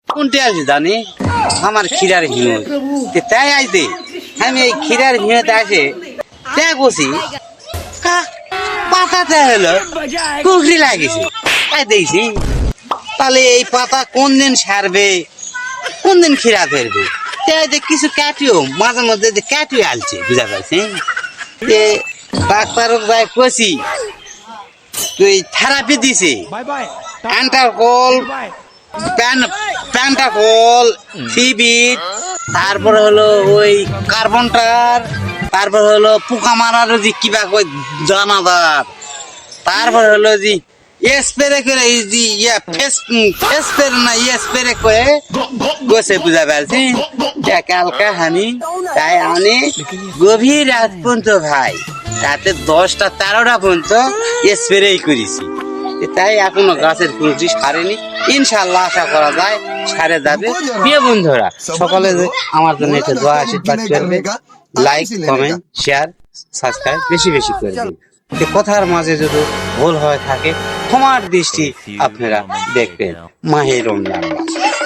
কোনটা আছে জানি আমার ক্ষীরার হিমত তাই আইতে আমি এই ক্ষীরার হিমতে আসে তাই বসি পাতাতে হলো কুকরি লাগিয়েছে তাই দেখছি তাহলে এই পাতা কোন দিন সারবে কোন দিন ক্ষীরা ফেরবে তাই কিছু কাটিও মাঝে মধ্যে যে কাটিয়ে আলছে বুঝা পাইছি ডাক্তার ভাই কষি তুই থেরাপি দিছে অ্যান্টাকল প্যান্টাকল সিবিট তারপরে হলো ওই কার্বনটার তারপর হলো পোকা মারার যে কিবা কই দানাদার তারপর হলো যে স্প্রে করে এই যে স্প্রে না স্প্রে করে গোসে বুঝা পারছি কালকে আমি তাই আমি গভীর রাত পর্যন্ত ভাই রাতে 10টা 13টা পর্যন্ত স্প্রে করেছি তাই এখনো গাছের কোনো সারেনি ইনশাল্লাহ আশা করা যায় সারে যাবে প্রিয় বন্ধুরা সকালে আমার জন্য একটা দোয়া আশীর্বাদ করবে লাইক কমেন্ট শেয়ার সাবস্ক্রাইব বেশি বেশি করে দিন কথার মাঝে যদি ভুল হয়ে থাকে ক্ষমার দৃষ্টি আপনারা দেখবেন মাহে রমজান মাস